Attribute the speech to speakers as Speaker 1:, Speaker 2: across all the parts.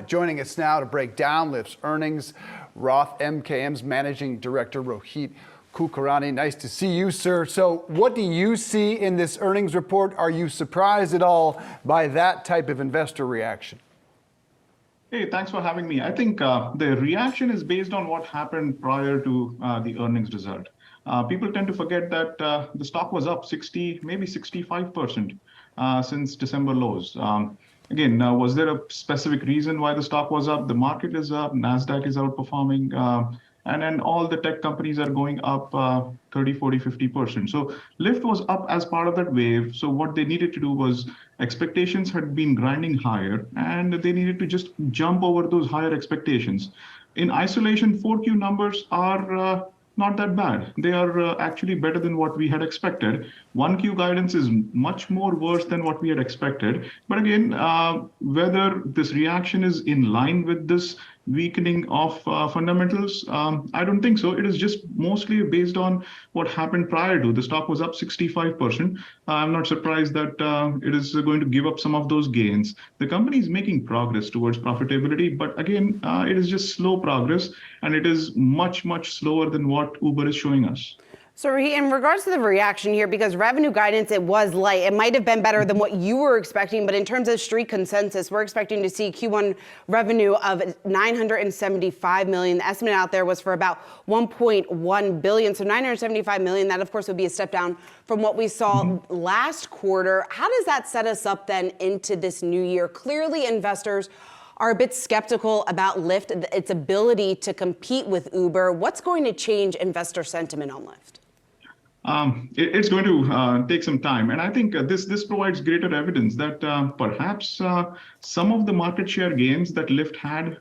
Speaker 1: Joining us now to break down Lyft's earnings, ROTH MKM's Managing Director, Rohit Kulkarni. Nice to see you, sir. So what do you see in this earnings report? Are you surprised at all by that type of investor reaction?
Speaker 2: Hey, thanks for having me. I think the reaction is based on what happened prior to the earnings result. People tend to forget that the stock was up 60, maybe 65% since December lows. Again, was there a specific reason why the stock was up? The market is up, NASDAQ is outperforming, and then all the tech companies are going up 30, 40, 50%. So Lyft was up as part of that wave. So what they needed to do was expectations had been grinding higher, and they needed to just jump over those higher expectations. In isolation, 4Q numbers are not that bad. They are actually better than what we had expected. 1Q guidance is much more worse than what we had expected. But again, whether this reaction is in line with this weakening of fundamentals, I don't think so. It is just mostly based on what happened prior to. The stock was up 65%. I'm not surprised that it is going to give up some of those gains. The company is making progress towards profitability, but again, it is just slow progress, and it is much, much slower than what Uber is showing us.
Speaker 3: So in regards to the reaction here, because revenue guidance, it was light. It might have been better than what you were expecting, but in terms of street consensus, we're expecting to see Q1 revenue of $975 million. The estimate out there was for about $1.1 billion. So $975 million, that of course would be a step down from what we saw last quarter. How does that set us up then into this new year? Clearly investors are a bit skeptical about Lyft, its ability to compete with Uber. What's going to change investor sentiment on Lyft?
Speaker 2: It's going to take some time. And I think this provides greater evidence that perhaps some of the market share gains that Lyft had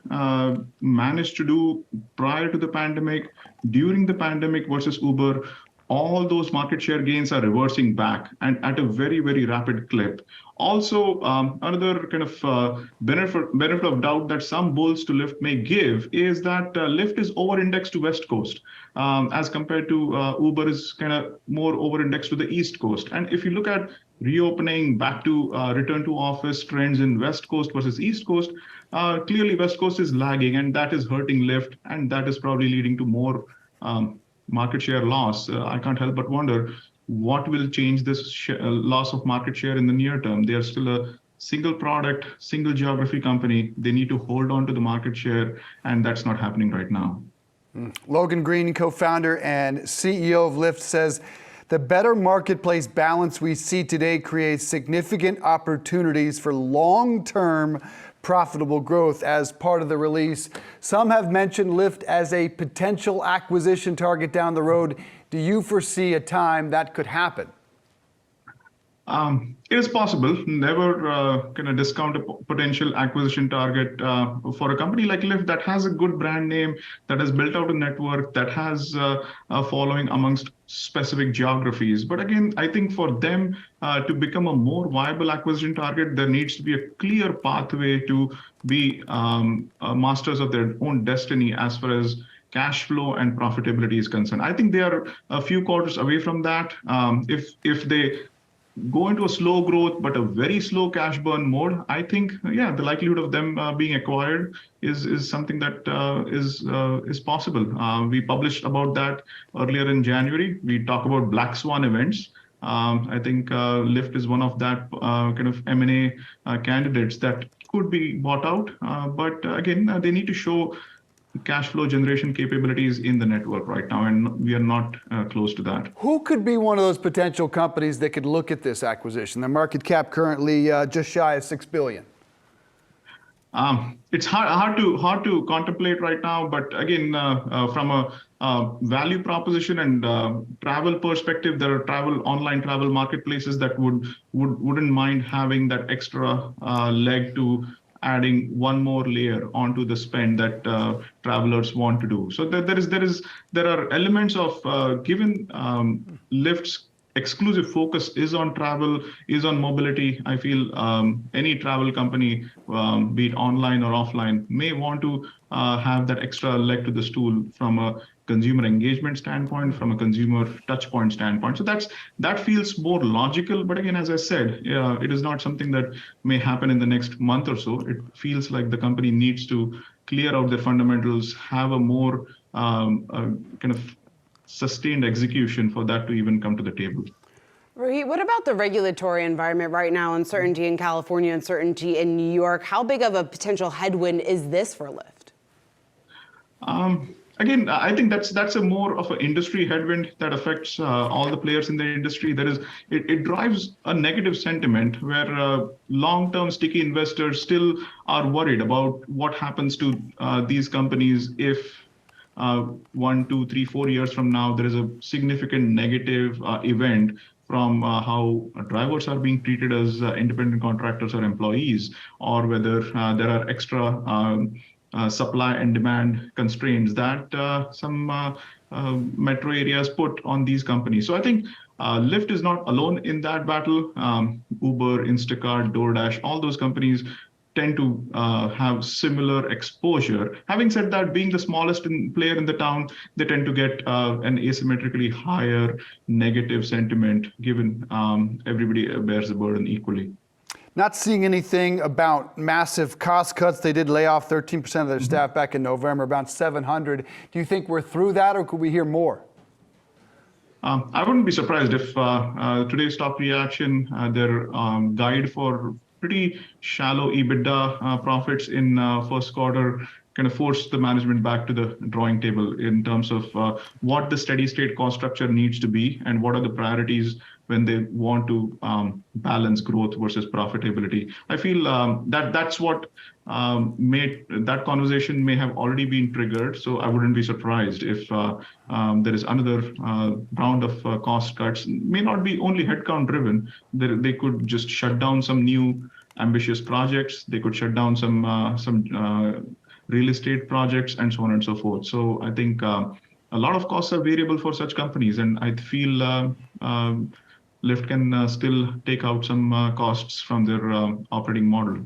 Speaker 2: managed to do prior to the pandemic, during the pandemic versus Uber, all those market share gains are reversing back and at a very, very rapid clip. Also, another kind of benefit of doubt that some bulls to Lyft may give is that Lyft is over-indexed to West Coast as compared to Uber is kind of more over-indexed to the East Coast. And if you look at reopening back to return to office trends in West Coast versus East Coast, clearly West Coast is lagging, and that is hurting Lyft, and that is probably leading to more market share loss. I can't help but wonder what will change this loss of market share in the near term. They are still a single product, single geography company. They need to hold on to the market share, and that's not happening right now.
Speaker 1: Logan Green, co-founder and CEO of Lyft, says the better marketplace balance we see today creates significant opportunities for long-term profitable growth. As part of the release, some have mentioned Lyft as a potential acquisition target down the road. Do you foresee a time that could happen?
Speaker 2: It is possible. Never kind of discount a potential acquisition target for a company like Lyft that has a good brand name, that has built out a network, that has a following amongst specific geographies. But again, I think for them to become a more viable acquisition target, there needs to be a clear pathway to be masters of their own destiny as far as cash flow and profitability is concerned. I think they are a few quarters away from that. If they go into a slow growth but a very slow cash burn mode, I think, yeah, the likelihood of them being acquired is something that is possible. We published about that earlier in January. We talk about black swan events. I think Lyft is one of that kind of M&A candidates that could be bought out. But again, they need to show cash flow generation capabilities in the network right now, and we are not close to that.
Speaker 1: Who could be one of those potential companies that could look at this acquisition? The market cap currently just shy of $6 billion.
Speaker 2: It's hard to contemplate right now, but again, from a value proposition and travel perspective, there are online travel marketplaces that wouldn't mind having that extra leg to adding one more layer onto the spend that travelers want to do. So there are elements of given Lyft's exclusive focus is on travel, is on mobility. I feel any travel company, be it online or offline, may want to have that extra leg to the stool from a consumer engagement standpoint, from a consumer touch point standpoint. So that feels more logical. But again, as I said, it is not something that may happen in the next month or so. It feels like the company needs to clear out their fundamentals, have a more kind of sustained execution for that to even come to the table.
Speaker 3: Rohit, what about the regulatory environment right now? Uncertainty in California, uncertainty in New York. How big of a potential headwind is this for Lyft?
Speaker 2: Again, I think that's a more of an industry headwind that affects all the players in the industry. It drives a negative sentiment where long-term sticky investors still are worried about what happens to these companies if 1, 2, 3, 4 years from now there is a significant negative event from how drivers are being treated as independent contractors or employees, or whether there are extra supply and demand constraints that some metro areas put on these companies. So I think Lyft is not alone in that battle. Uber, Instacart, DoorDash, all those companies tend to have similar exposure. Having said that, being the smallest player in the town, they tend to get an asymmetrically higher negative sentiment, given everybody bears the burden equally.
Speaker 1: Not seeing anything about massive cost cuts. They did lay off 13% of their staff back in November, about 700. Do you think we're through that, or could we hear more?
Speaker 2: I wouldn't be surprised if today's stock reaction, their guide for pretty shallow EBITDA profits in first quarter, kind of forced the management back to the drawing table in terms of what the steady state cost structure needs to be and what are the priorities when they want to balance growth versus profitability. I feel that's what that conversation may have already been triggered. So I wouldn't be surprised if there is another round of cost cuts. May not be only headcount driven. They could just shut down some new ambitious projects. They could shut down some real estate projects and so on and so forth. So I think a lot of costs are variable for such companies, and I feel Lyft can still take out some costs from their operating model.